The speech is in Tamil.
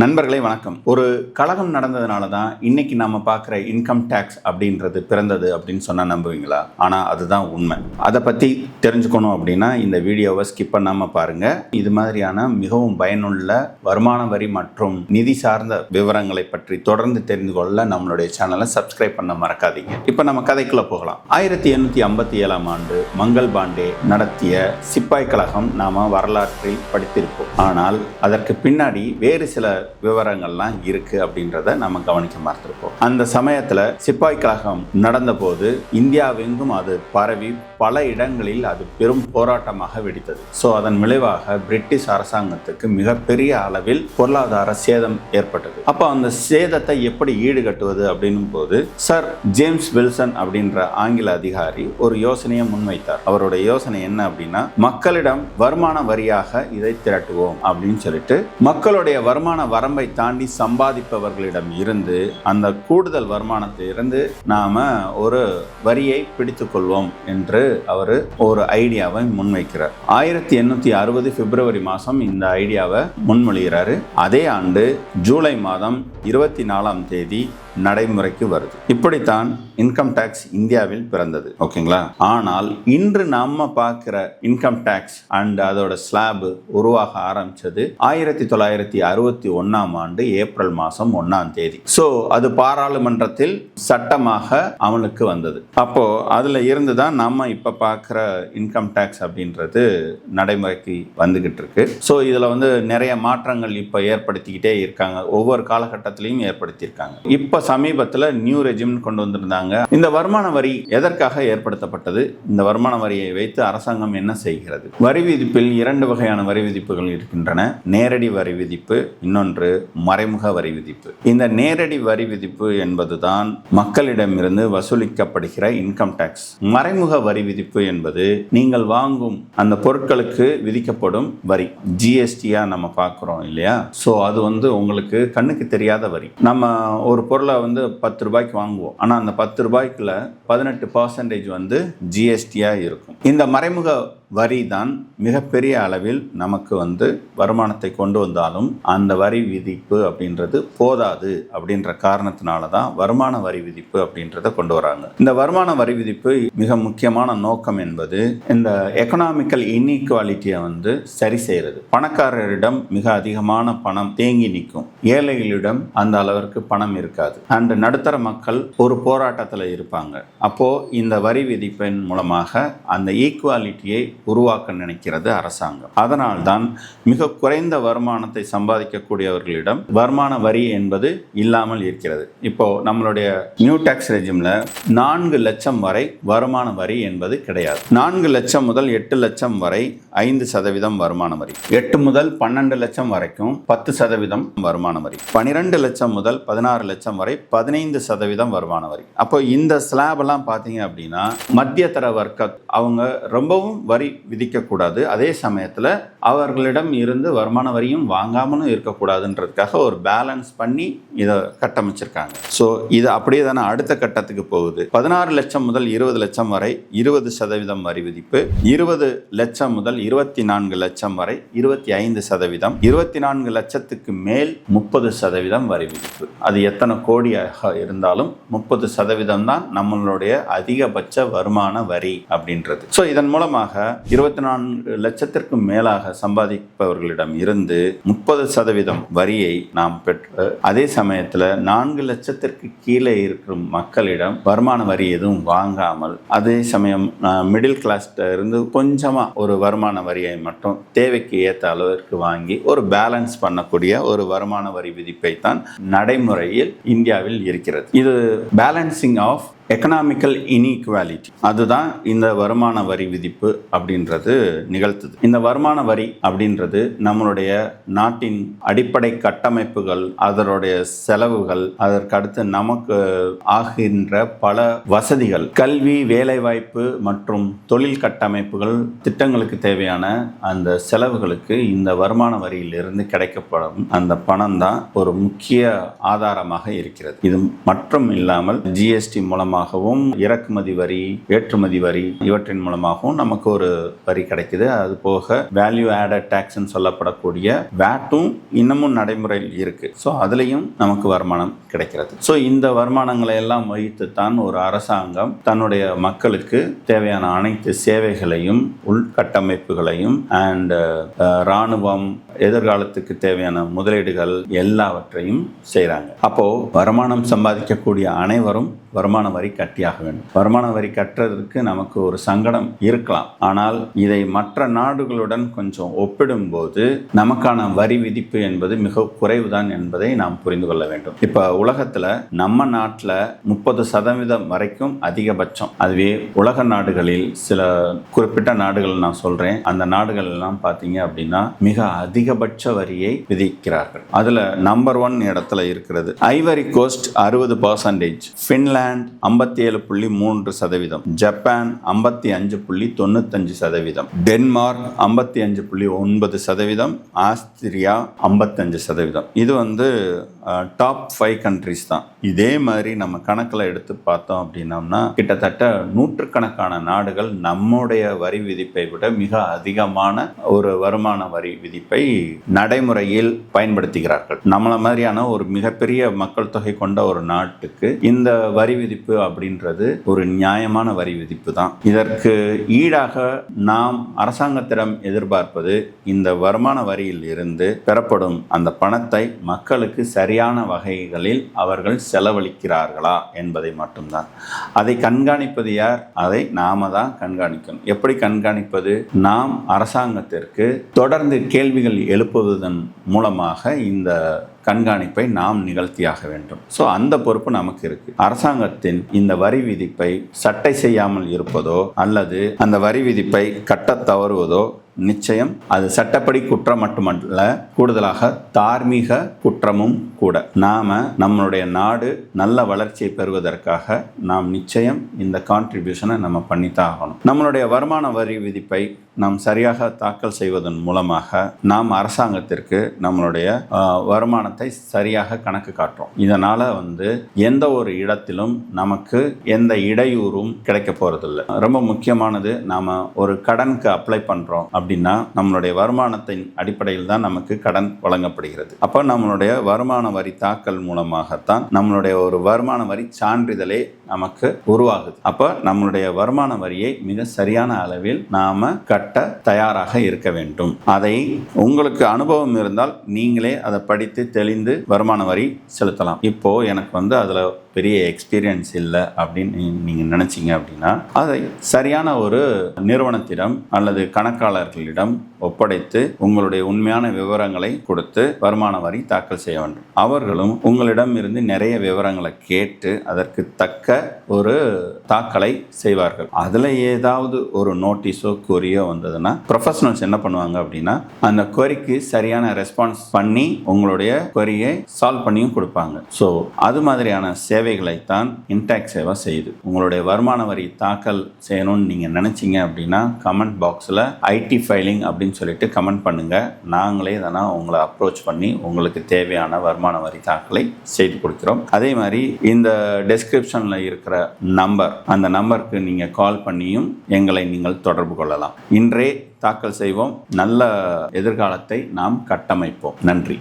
நண்பர்களே வணக்கம். ஒரு கலகம் நடந்ததுனால தான் இன்னைக்கு நம்ம பார்க்குற இன்கம் டேக்ஸ் அப்படின்றது பிறந்தது அப்படின்னு சொன்னால் நம்புவீங்களா? ஆனால் அதுதான் உண்மை. அதை பற்றி தெரிஞ்சுக்கணும் அப்படின்னா இந்த வீடியோவை ஸ்கிப் பண்ணாமல் பாருங்கள். இது மாதிரியான மிகவும் பயனுள்ள வருமான வரி மற்றும் நிதி சார்ந்த விவரங்களை பற்றி தொடர்ந்து தெரிந்து கொள்ள நம்மளுடைய சேனலை சப்ஸ்கிரைப் பண்ண மறக்காதீங்க. இப்போ நம்ம கதைக்குள்ளே போகலாம். 1857ஆம் ஆண்டு மங்கள் பாண்டே நடத்திய சிப்பாய் கழகம் நாம வரலாற்றில் படித்திருப்போம். ஆனால் அதற்கு பின்னாடி வேறு சில விவரங்கள்லாம் இருக்கு அப்படின்றத நம்ம கவனிக்க மறந்துருப்போம். அந்த சமயத்துல சிப்பாய் கழகம் நடந்த போது இந்தியாவெங்கும் அது பரவி பல இடங்களில் அது பெரும் போராட்டமாக வெடித்தது. ஸோ அதன் விளைவாக பிரிட்டிஷ் அரசாங்கத்துக்கு மிகப்பெரிய அளவில் பொருளாதார சேதம் ஏற்பட்டது. அப்போ அந்த சேதத்தை எப்படி ஈடுகட்டுவது அப்படின்னும் போது சர் ஜேம்ஸ் வில்சன் அப்படின்ற ஆங்கில அதிகாரி ஒரு யோசனையை முன்வைத்தார். அவருடைய யோசனை என்ன அப்படின்னா, மக்களிடம் வருமான வரியாக இதை திரட்டுவோம் அப்படின்னு சொல்லிட்டு மக்களுடைய வருமான வரம்பை தாண்டி சம்பாதிப்பவர்களிடம் இருந்து அந்த கூடுதல் வருமானத்தை இருந்து நாம ஒரு வரியை பிடித்துக் கொள்வோம் என்று அவர் ஒரு ஐடியாவை முன்வைக்கிறார். 1860 பிப்ரவரி மாதம் இந்த ஐடியாவை முன்மொழிகிறாரு. அதே ஆண்டு ஜூலை மாதம் 24ஆம் தேதி நடைமுறைக்கு வருது. இப்படித்தான் இன்கம் டேக்ஸ் இந்தியாவில் பிறந்தது. ஓகேங்களா? ஆனால் இன்று நம்ம பார்க்கிற இன்கம் டேக்ஸ் அண்ட் அதோட ஸ்லாப் உருவாக ஆரம்பிச்சது 1961ஆம் ஆண்டு ஏப்ரல் மாதம் 1ஆம் தேதி. ஸோ அது பாராளுமன்றத்தில் சட்டமாக அமலுக்கு வந்தது. அப்போ அதுல இருந்து தான் நம்ம இப்ப பார்க்கிற இன்கம் டேக்ஸ் அப்படின்றது நடைமுறைக்கு வந்துகிட்டு இருக்கு. ஸோ இதுல நிறைய மாற்றங்கள் இப்ப ஏற்படுத்திக்கிட்டே இருக்காங்க. ஒவ்வொரு காலகட்டத்திலையும் ஏற்படுத்தியிருக்காங்க. இப்ப சமீபத்தில் நியூ ரெஜிம் கொண்டு வந்திருந்தாங்க. இந்த வருமான வரி எதற்காக ஏற்படுத்தப்பட்டது? இந்த வருமான வரியை வைத்து அரசாங்கம் என்ன செய்கிறது? வரி விதிப்பில் 2 வகையான வரி விதிப்புகள் இருக்கின்றன. நேரடி வரி விதிப்பு, இன்னொன்று மறைமுக வரி விதிப்பு. இந்த நேரடி வரி விதிப்பு என்பதுதான் மக்களிடமிருந்து வசூலிக்கப்படுகிற இன்கம் டேக்ஸ். மறைமுக வரி விதிப்பு என்பது நீங்கள் வாங்கும் அந்த பொருட்களுக்கு விதிக்கப்படும் வரி. ஜிஎஸ்டியா நம்ம பார்க்கிறோம் இல்லையா? ஸோ அது உங்களுக்கு கண்ணுக்கு தெரியாத வரி. நம்ம ஒரு பொருளை 10 ரூபாய்க்கு வாங்குவோம். ஆனால் அந்த 10 ரூபாய்க்குள்ள 18% ஜிஎஸ்டியா இருக்கும். இந்த மறைமுக வரி தான் மிகப்பெரிய அளவில் நமக்கு வருமானத்தை கொண்டு வந்தாலும் அந்த வரி விதிப்பு அப்படின்றது போதாது அப்படின்ற காரணத்தினால தான் வருமான வரி விதிப்பு அப்படின்றத கொண்டு வராங்க. இந்த வருமான வரி விதிப்பு மிக முக்கியமான நோக்கம் என்பது இந்த எக்கனாமிக்கல் இன்இக்வாலிட்டியை சரி செய்யறது. பணக்காரரிடம் மிக அதிகமான பணம் தேங்கி நிற்கும், ஏழைகளிடம் அந்த அளவிற்கு பணம் இருக்காது. அண்ட் நடுத்தர மக்கள் ஒரு போராட்டத்தில் இருப்பாங்க. அப்போ இந்த வரி விதிப்பின் மூலமாக அந்த ஈக்குவாலிட்டியை உருவாக்க நினைக்கிறது அரசாங்கம். அதனால்தான் மிக குறைந்த வருமானத்தை சம்பாதிக்கக்கூடியவர்களிடம் வருமான வரி என்பது இல்லாமல் இருக்கிறது. இப்போ நம்மளுடைய நியூ டாக்ஸ் ரெஜிம்ல 4 லட்சம் வரை வருமான வரி என்பது கிடையாது. 4 லட்சம் முதல் 8 லட்சம் வரை 5% வருமான வரி, 8 முதல் 12 லட்சம் வரைக்கும் 10% வருமான வரி, 12 லட்சம் முதல் 16 லட்சம் வரை 15% வருமான வரி. அப்போ இந்த ஸ்லாப் எல்லாம் பார்த்தீங்க அப்படின்னா மத்தியதர வர்க்க அவங்க ரொம்பவும் வரி விதிக்கக்கூடாது, அதே சமயத்தில் அவர்களிடம் இருந்து வருமான வரியும் வாங்காமலும் இருக்கக்கூடாதுன்றதுக்காக ஒரு பேலன்ஸ் பண்ணி இதை கட்டமைச்சிருக்காங்க. ஸோ இது அப்படியே தானே அடுத்த கட்டத்துக்கு போகுது. 16 லட்சம் முதல் 20 லட்சம் வரை 20% வரி விதிப்பு, 20 லட்சம் முதல் 24 லட்சம் வரை 25%, 24 லட்சத்துக்கு மேல் 30% வரி விதிப்பு. அது எத்தனை கோடியாக இருந்தாலும் 30% தான் நம்மளுடைய அதிகபட்ச வருமான வரி அப்படின்றது. ஸோ இதன் மூலமாக 24 லட்சத்திற்கு மேலாக சம்பாதிப்பவர்களிடம் இருந்து 30% வரியை நாம் பெற்று, அதே சமயத்தில் 4 லட்சத்திற்கு கீழே இருக்கும் மக்களிடம் வருமான வரி எதுவும் வாங்காமல், அதே சமயம் மிடில் கிளாஸ்ல இருந்து கொஞ்சமா ஒரு வருமான வரியை மட்டும் தேவைக்கு ஏற்ற அளவிற்கு வாங்கி ஒரு பேலன்ஸ் பண்ணக்கூடிய ஒரு வருமான வரி விதிப்பை தான் நடைமுறையில் இந்தியாவில் இருக்கிறது. இது பேலன்சிங் ஆஃப் எக்கனாமிக்கல் இன்இக்வாலிட்டி, அதுதான் இந்த வருமான வரி விதிப்பு அப்படின்றது நிகழ்த்துது. இந்த வருமான வரி அப்படின்றது நம்மளுடைய நாட்டின் அடிப்படை கட்டமைப்புகள், அதனுடைய செலவுகள், அதற்கடுத்து நமக்கு ஆகின்ற பல வசதிகள், கல்வி, வேலைவாய்ப்பு மற்றும் தொழில் கட்டமைப்புகள், திட்டங்களுக்கு தேவையான அந்த செலவுகளுக்கு இந்த வருமான வரியிலிருந்து கிடைக்கப்படும் அந்த பணம் தான் ஒரு முக்கிய ஆதாரமாக இருக்கிறது. இது மற்றும் இல்லாமல் ஜிஎஸ்டி மூலமாக மூலமாகவும், இறக்குமதி வரி, ஏற்றுமதி வரி இவற்றின் மூலமாகவும் நமக்கு ஒரு வரி கிடைக்குது. அது போக வேல்யூ ஆடட் டாக்ஸ்ன்னு சொல்லப்படக்கூடிய வேட்டும் இன்னமும் நடைமுறையில் இருக்கு. ஸோ அதுலேயும் நமக்கு வருமானம் கிடைக்கிறது. ஸோ இந்த வருமானங்களை எல்லாம் வைத்துத்தான் ஒரு அரசாங்கம் தன்னுடைய மக்களுக்கு தேவையான அனைத்து சேவைகளையும், உள்கட்டமைப்புகளையும் அண்ட் இராணுவம், எதிர்காலத்துக்கு தேவையான முதலீடுகள் எல்லாவற்றையும் செய்கிறாங்க. அப்போ வருமானம் சம்பாதிக்கக்கூடிய அனைவரும் வருமான வரி கட்டியாக வேண்டும். வருமான வரி கட்டுறதுக்கு நமக்கு ஒரு சங்கடம் இருக்கலாம். ஆனால் இதை மற்ற நாடுகளுடன் கொஞ்சம் ஒப்பிடும்போது நமக்கான வரி விதிப்பு என்பது மிக குறைவுதான் என்பதை நாம் புரிந்து கொள்ள வேண்டும். இப்போ உலகத்தில் நம்ம நாட்டில் 30% வரைக்கும் அதிகபட்சம். அதுவே உலக நாடுகளில் சில குறிப்பிட்ட நாடுகள் நான் சொல்கிறேன், அந்த நாடுகள் எல்லாம் பார்த்தீங்க அப்படின்னா மிக அதிகபட்ச வரியை விதிக்கிறார்கள். அதில் நம்பர் 1 இடத்துல இருக்கிறது Ivory Coast 60%, Finland 57.3%, Japan 55.95%, Denmark 55.9%, Austria 55%. இது டாப் 5 கண்ட்ரிஸ் தான். இதே மாதிரி நம்ம கணக்கில் எடுத்து பார்த்தோம் அப்படின்னோம்னா கிட்டத்தட்ட நூற்றுக்கணக்கான நாடுகள் நம்முடைய வரி விதிப்பை விட மிக அதிகமான ஒரு வருமான வரி விதிப்பை நடைமுறையில் பயன்படுத்துகிறார்கள். நம்மள மாதிரியான ஒரு மிகப்பெரிய மக்கள் தொகை கொண்ட ஒரு நாட்டுக்கு இந்த வரி விதிப்பு அப்படின்றது ஒரு நியாயமான வரி விதிப்பு தான். இதற்கு ஈடாக நாம் அரசாங்கத்திடம் எதிர்பார்ப்பது இந்த வருமான வரியில் இருந்து பெறப்படும் அந்த பணத்தை மக்களுக்கு சரியான வகைகளில் அவர்கள் செலவழிக்கிறார்களா என்பதை மட்டும்தான். அதை கண்காணிப்பது யார்? அதை நாம தான் கண்காணிக்கணும். எப்படி கண்காணிப்பது? நாம் அரசாங்கத்திற்கு தொடர்ந்து கேள்விகள் எழுப்புவதன் மூலமாக இந்த கண்காணிப்பை நாம் நிகழ்த்தியாக வேண்டும். ஸோ அந்த பொறுப்பு நமக்கு இருக்கு. அரசாங்கத்தின் இந்த வரி விதிப்பை சட்டை செய்யாமல் இருப்பதோ அல்லது அந்த வரி விதிப்பை கட்டத் தவறுவதோ நிச்சயம் அது சட்டப்படி குற்றம் மட்டுமல்ல, கூடுதலாக தார்மீக குற்றமும் கூட. நம்மளுடைய நாடு நல்ல வளர்ச்சியை பெறுவதற்காக நாம் நிச்சயம் இந்த கான்ட்ரிபியூஷனை நம்ம பண்ணித்தான் ஆகணும். நம்மளுடைய வருமான வரி விதிப்பை நாம் சரியாக தாக்கல் செய்வதன் மூலமாக நாம் அரசாங்கத்திற்கு நம்மளுடைய வருமானத்தை சரியாக கணக்கு காட்டுறோம். இதனால எந்த ஒரு இடத்திலும் நமக்கு எந்த இடையூறும் கிடைக்க போறதில்லை. ரொம்ப முக்கியமானது, நாம ஒரு கடனுக்கு அப்ளை பண்றோம் அப்படின்னா நம்மளுடைய வருமானத்தின் அடிப்படையில் தான் நமக்கு கடன் வழங்கப்படுகிறது. அப்போ நம்மளுடைய வருமான வரி தாக்கல் மூலமாகத்தான் நம்மளுடைய ஒரு வருமான வரி சான்றிதழே நமக்கு உருவாகுது. அப்போ நம்மளுடைய வருமான வரியை மிக சரியான அளவில் நாம கட்ட தயாராக இருக்க வேண்டும். அதை உங்களுக்கு அனுபவம் இருந்தால் நீங்களே அதை படித்து தெளிந்து வருமான வரி செலுத்தலாம். இப்போ எனக்கு அதுல பெரிய எக்ஸ்பீரியன்ஸ் இல்லை அப்படின்னு நீங்கள் நினச்சிங்க அப்படின்னா அதை சரியான ஒரு நிறுவனத்திடம் அல்லது கணக்காளர்களிடம் ஒப்படைத்து உங்களுடைய உண்மையான விவரங்களை கொடுத்து வருமான வரி தாக்கல் செய்ய வேண்டும். அவர்களும் உங்களிடம் இருந்து நிறைய விவரங்களை கேட்டு அதற்கு தக்க ஒரு தாக்கலை செய்வார்கள். அதில் ஏதாவது ஒரு நோட்டீஸோ கொரியோ வந்ததுன்னா ப்ரொஃபஷனல்ஸ் என்ன பண்ணுவாங்க அப்படின்னா அந்த கொரிக்கு சரியான ரெஸ்பான்ஸ் பண்ணி உங்களுடைய கொரியை சால்வ் பண்ணியும் கொடுப்பாங்க. ஸோ அது மாதிரியான சேவைகளைத்தான் இன்டாக்ஸ் சேவை செய்யுது. உங்களுடைய வருமான வரி தாக்கல் செய்யணும்னு நீங்கள் நினச்சிங்க அப்படின்னா கமெண்ட் பாக்ஸில் ஐடி ஃபைலிங் அப்படின்னு சொல்லிட்டு கமெண்ட் பண்ணுங்க. நாங்களே உங்களை அப்ரோச் பண்ணி உங்களுக்கு தேவையான வருமான வரி தாக்கலை செய்து கொடுக்கிறோம். அதே மாதிரி இந்த டெஸ்கிரிப்ஷனில் இருக்கிற நம்பர், அந்த நம்பருக்கு நீங்கள் கால் பண்ணியும் எங்களை நீங்கள் தொடர்பு கொள்ளலாம். இன்றே தாக்கல் செய்வோம். நல்ல எதிர்காலத்தை நாம் கட்டமைப்போம். நன்றி.